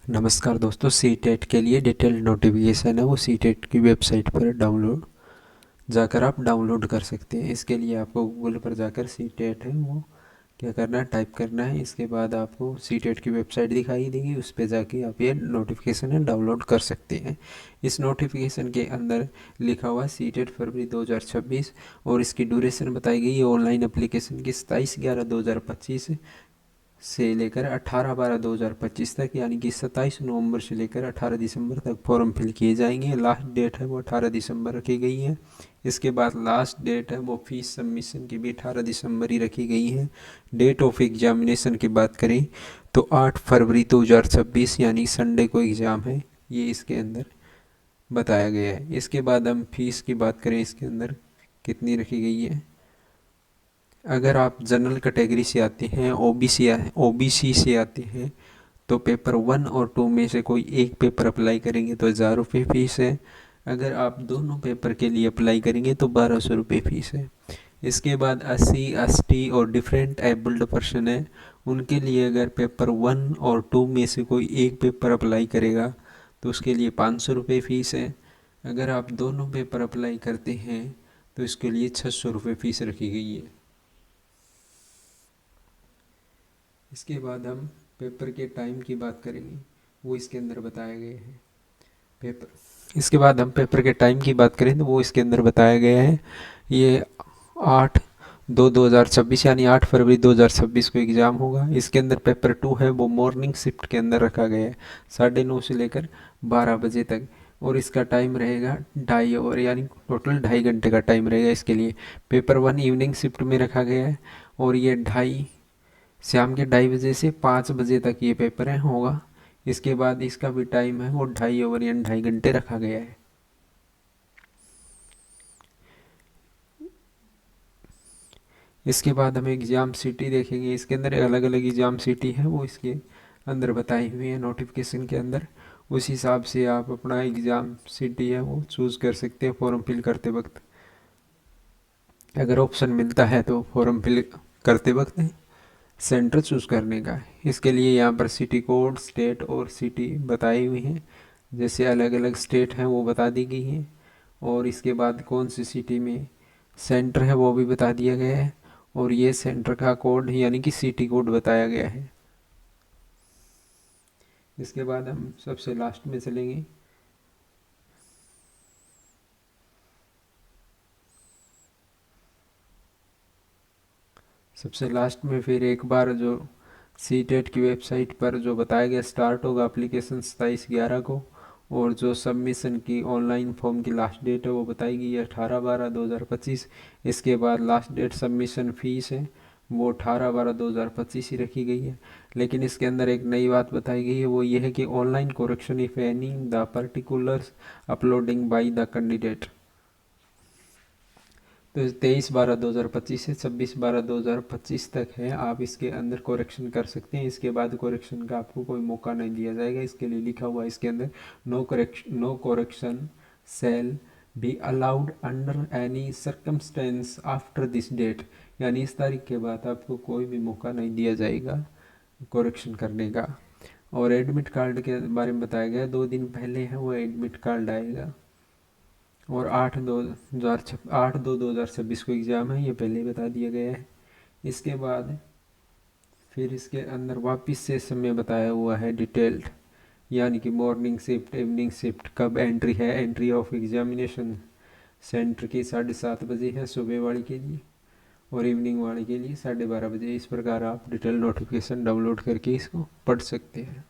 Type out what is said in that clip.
नमस्कार दोस्तों, C TET के लिए डिटेल नोटिफिकेशन है वो सी टेट की वेबसाइट पर जाकर आप डाउनलोड कर सकते हैं। इसके लिए आपको गूगल पर जाकर सी टेट है वो क्या करना है, टाइप करना है। इसके बाद आपको सी टेट की वेबसाइट दिखाई देगी, उस पर जाके आप ये नोटिफिकेशन है डाउनलोड कर सकते हैं। इस नोटिफिकेशन के अंदर लिखा हुआ सी टेट फरवरी 2026 और इसकी ड्यूरेशन बताई गई है ऑनलाइन एप्लीकेशन की 27/11/2025 से लेकर 18/12/2025 तक, यानी कि 27 नवंबर से लेकर 18 दिसंबर तक फॉर्म फिल किए जाएंगे। लास्ट डेट है वो 18 दिसंबर रखी गई है। इसके बाद लास्ट डेट है वो फीस सबमिशन की भी 18 दिसंबर ही रखी गई है। डेट ऑफ एग्जामिनेशन की बात करें तो 8 फरवरी 2026 यानी संडे को एग्ज़ाम है, ये इसके अंदर बताया गया है। इसके बाद हम फीस की बात करें, इसके अंदर कितनी रखी गई है। अगर आप जनरल कैटेगरी से आते हैं, ओबीसी से आते हैं, तो पेपर 1 और 2 में से कोई एक पेपर अप्लाई करेंगे तो 1000 रुपये फ़ीस है। अगर आप दोनों पेपर के लिए अप्लाई करेंगे तो 1200 रुपये फ़ीस है। इसके बाद 80 ST और डिफरेंट एबल्ड पर्सन है, उनके लिए अगर पेपर 1 और 2 में से कोई एक पेपर अप्लाई करेगा तो उसके लिए 500 रुपये फ़ीस है। अगर आप दोनों पेपर अप्लाई करते हैं तो इसके लिए 600 रुपये फ़ीस रखी गई है। इसके बाद हम पेपर के टाइम की बात करेंगे, वो इसके अंदर बताया गया है। पेपर इसके बाद हम पेपर के टाइम की बात करें तो वो इसके अंदर बताया गया है। ये 8/2/2026 यानी 8 फरवरी 2026 को एग्ज़ाम होगा। इसके अंदर पेपर 2 है वो मॉर्निंग शिफ्ट के अंदर रखा गया है, 9:30 से लेकर 12 बजे तक, और इसका टाइम रहेगा 2.5 आवर, यानी टोटल 2.5 घंटे का टाइम रहेगा इसके लिए। पेपर 1 इवनिंग शिफ्ट में रखा गया है और ये शाम के 2:30 बजे से 5 बजे तक ये पेपर है होगा। इसके बाद इसका भी टाइम है वो 2.5 आवर यानी 2.5 घंटे रखा गया है। इसके बाद हम एग्ज़ाम सिटी देखेंगे। इसके अंदर अलग अलग एग्ज़ाम सिटी है वो इसके अंदर बताई हुई है नोटिफिकेशन के अंदर। उस हिसाब से आप अपना एग्ज़ाम सिटी है वो चूज़ कर सकते हैं फॉर्म फिल करते वक्त, अगर ऑप्शन मिलता है तो फॉर्म फिल करते वक्त सेंटर चूज़ करने का। इसके लिए यहाँ पर सिटी कोड, स्टेट और सिटी बताई हुई हैं, जैसे अलग अलग स्टेट हैं वो बता दी गई हैं, और इसके बाद कौन सी सिटी में सेंटर है वो भी बता दिया गया है, और ये सेंटर का कोड यानी कि सिटी कोड बताया गया है। इसके बाद हम सबसे लास्ट में चलेंगे। सबसे लास्ट में फिर एक बार जो सी टेट की वेबसाइट पर जो बताया गया स्टार्ट होगा एप्लीकेशन 27/11 को, और जो सबमिशन की ऑनलाइन फॉर्म की लास्ट डेट है वो बताई गई है 18/12/2025। इसके बाद लास्ट डेट सबमिशन फ़ीस है वो 18/12/2025 ही रखी गई है। लेकिन इसके अंदर एक नई बात बताई गई है, वो ये है कि online correction if any the particulars uploading by the candidate. तो 23/12/2025 से 26/12/2025 तक है, आप इसके अंदर करेक्शन कर सकते हैं। इसके बाद करेक्शन का आपको कोई मौका नहीं दिया जाएगा। इसके लिए लिखा हुआ है इसके अंदर no correction shall be allowed under any circumstances after this date, यानी इस तारीख के बाद आपको कोई भी मौका नहीं दिया जाएगा करेक्शन करने का। और एडमिट कार्ड के बारे में बताया गया 2 दिन पहले है वो एडमिट कार्ड आएगा, और 8/2/2026 को एग्ज़ाम है, ये पहले ही बता दिया गया है। इसके बाद फिर इसके अंदर वापस से समय बताया हुआ है डिटेल्ड, यानी कि मॉर्निंग शिफ्ट, इवनिंग शिफ्ट, कब एंट्री है। एंट्री ऑफ एग्जामिनेशन सेंटर की 7:30 बजे है सुबह वाली के लिए, और इवनिंग वाले के लिए 12:30 बजे। इस प्रकार आप डिटेल नोटिफिकेशन डाउनलोड करके इसको पढ़ सकते हैं।